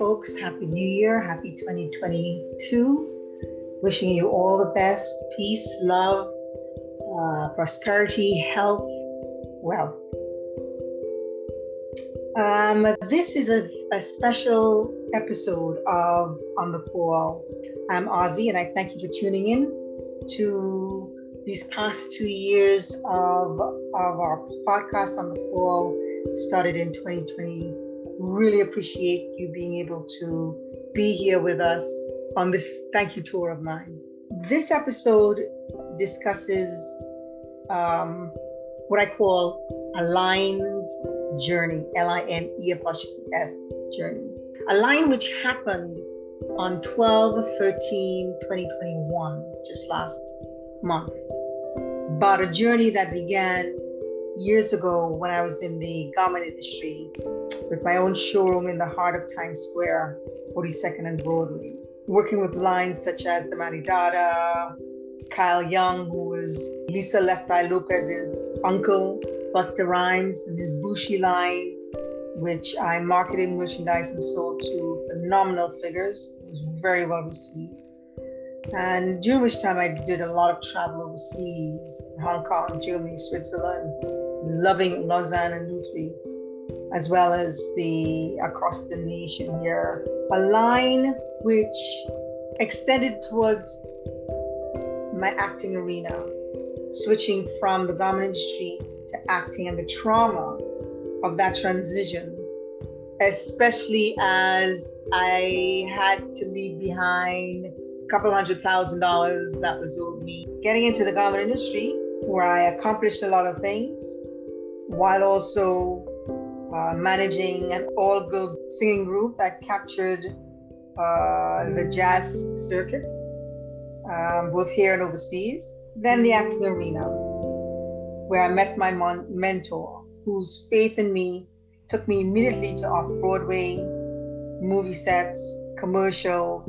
folks. Happy New Year. Happy 2022. Wishing you all the best. Peace, love, prosperity, health, wealth. This is a special episode of On the Call. I'm Ozzy, and I thank you for tuning in to these past 2 years of our podcast On the Call. Started in 2020. Really appreciate you being able to be here with us on this thank you tour of mine. This episode discusses what I call a line's journey, LINE''S journey. A line which happened on 12/13/2021, just last month. But a journey that began years ago when I was in the garment industry with my own showroom in the heart of Times Square, 42nd and Broadway, working with lines such as the Dada, Kyle Young, who was Lisa Left Eye Lopez's uncle, Busta Rhymes, and his Bushi line, which I marketed, merchandise, and sold to phenomenal figures. It was very well received. And during which time I did a lot of travel overseas, Hong Kong, Germany, Switzerland, loving Lausanne and Lutry, as well as across the nation here. A line which extended towards my acting arena, switching from the garment industry to acting, and the trauma of that transition, especially as I had to leave behind a couple $100,000 that was owed me. Getting into the garment industry, where I accomplished a lot of things, while also managing an all-girl singing group that captured the jazz circuit, both here and overseas. Then the acting arena, where I met my mentor, whose faith in me took me immediately to off-Broadway, movie sets, commercials,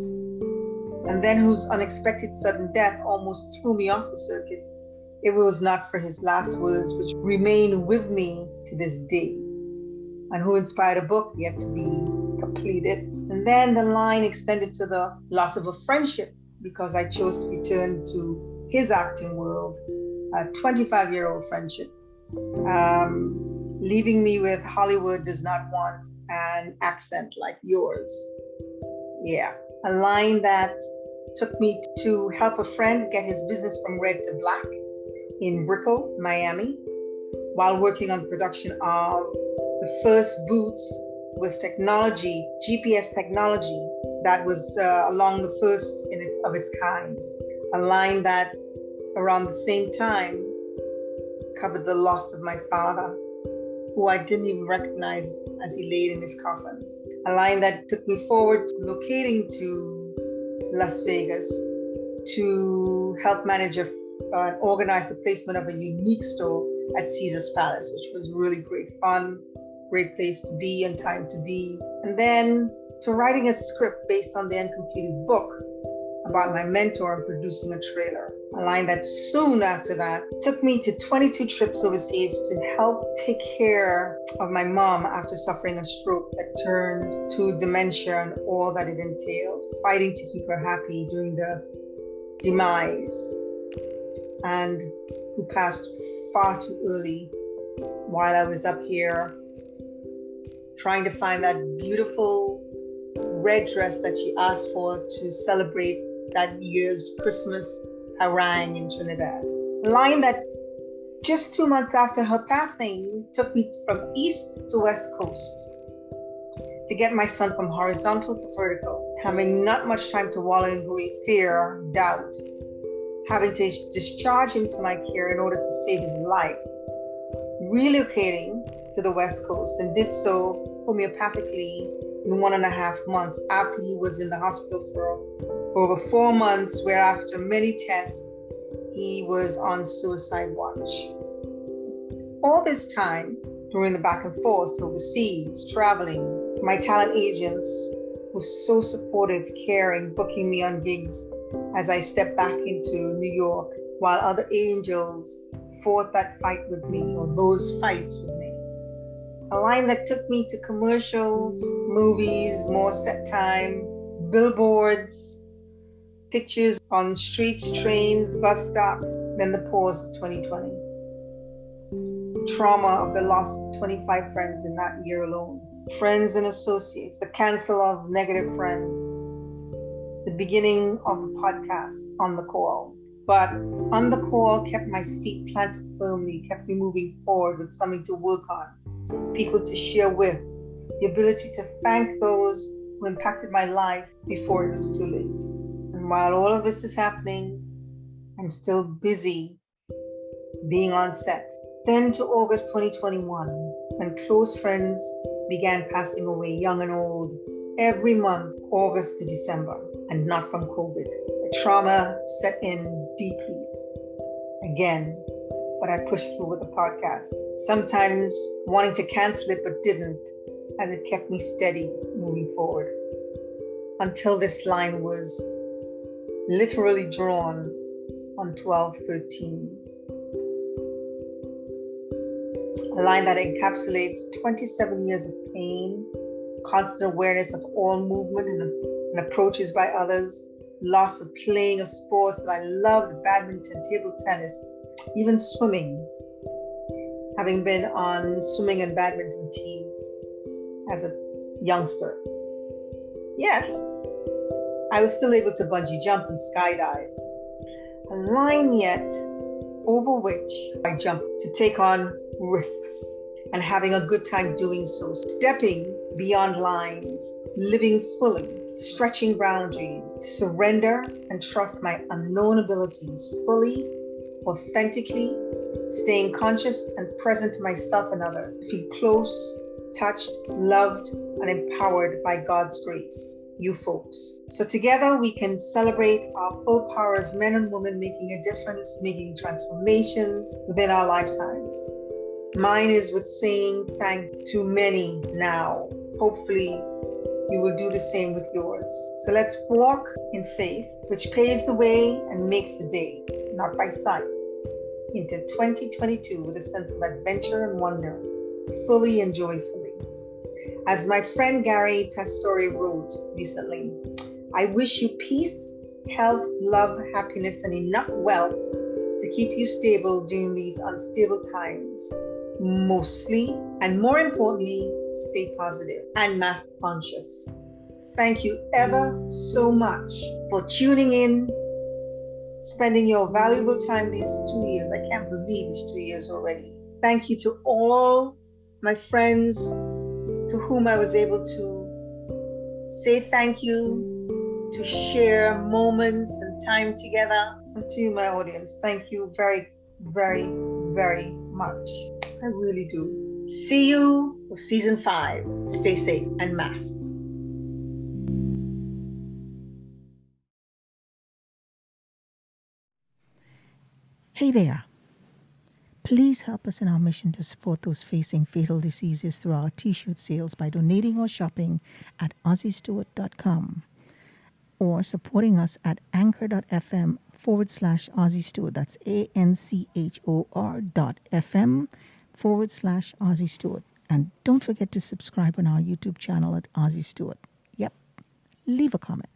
and then whose unexpected sudden death almost threw me off the circuit. It was not for his last words, which remain with me to this day, and who inspired a book yet to be completed. And then the line extended to the loss of a friendship, because I chose to return to his acting world, a 25-year-old friendship, leaving me with Hollywood does not want an accent like yours. Yeah, a line that took me to help a friend get his business from red to black in Brickell, Miami, while working on the production of the first boots with technology, GPS technology, that was along the first of its kind. A line that around the same time covered the loss of my father, who I didn't even recognize as he laid in his coffin. A line that took me forward to locating to Las Vegas to help manage and organize the placement of a unique store at Caesar's Palace, which was really great fun, great place to be and time to be. And then to writing a script based on the uncompleted book about my mentor and producing a trailer. A line that soon after that took me to 22 trips overseas to help take care of my mom after suffering a stroke that turned to dementia and all that it entailed, fighting to keep her happy during the demise, and who passed far too early while I was up here trying to find that beautiful red dress that she asked for to celebrate that year's Christmas harangue in Trinidad. A line that just 2 months after her passing took me from east to west coast to get my son from horizontal to vertical, having not much time to wallow in great fear, doubt, having to discharge him to my care in order to save his life, relocating to the west coast, and did so homeopathically in 1.5 months after he was in the hospital for over 4 months, where after many tests, he was on suicide watch. All this time, during the back and forth overseas, traveling, my talent agents were so supportive, caring, booking me on gigs as I stepped back into New York, while other angels fought that fight with me, or those fights with me. A line that took me to commercials, movies, more set time, billboards, pictures on streets, trains, bus stops, then the pause of 2020. Trauma of the loss of 25 friends in that year alone. Friends and associates, the cancel of negative friends, the beginning of a podcast on the call. But on the call kept my feet planted firmly, kept me moving forward with something to work on, people to share with, the ability to thank those who impacted my life before it was too late. And while all of this is happening, I'm still busy being on set. Then to August 2021, when close friends began passing away, young and old, every month, August to December, and not from COVID. The trauma set in deeply again, but I pushed through with the podcast. Sometimes wanting to cancel it, but didn't, as it kept me steady moving forward. Until this line was literally drawn on 12/13. A line that encapsulates 27 years of pain, constant awareness of all movement and approaches by others, loss of playing of sports that I loved, badminton, table tennis, even swimming, having been on swimming and badminton teams as a youngster. Yet, I was still able to bungee jump and skydive. A line yet over which I jumped to take on risks and having a good time doing so, stepping beyond lines, living fully, stretching boundaries, to surrender and trust my unknown abilities fully, authentically, staying conscious and present to myself and others, to feel close, touched, loved, and empowered by God's grace, you folks. So together we can celebrate our full power as men and women making a difference, making transformations within our lifetimes. Mine is with saying thank to many now. Hopefully you will do the same with yours. So let's walk in faith, which paves the way and makes the day, not by sight, into 2022 with a sense of adventure and wonder, fully and joyfully. As my friend Gary Pastore wrote recently, I wish you peace, health, love, happiness, and enough wealth to keep you stable during these unstable times. Mostly, and more importantly, stay positive and mask conscious. Thank you ever so much for tuning in, spending your valuable time these 2 years. I can't believe it's 2 years already. Thank you to all my friends to whom I was able to say thank you, to share moments and time together. And to you, my audience, thank you very, very, very much. I really do. See you for season 5. Stay safe and masked. Hey there. Please help us in our mission to support those facing fatal diseases through our t-shirt sales by donating or shopping at aussiestewart.com or supporting us at anchor.fm/AussieStewart. That's ANCHOR.FM/AussieStewart. And don't forget to subscribe on our YouTube channel at Aussie Stewart. Yep. Leave a comment.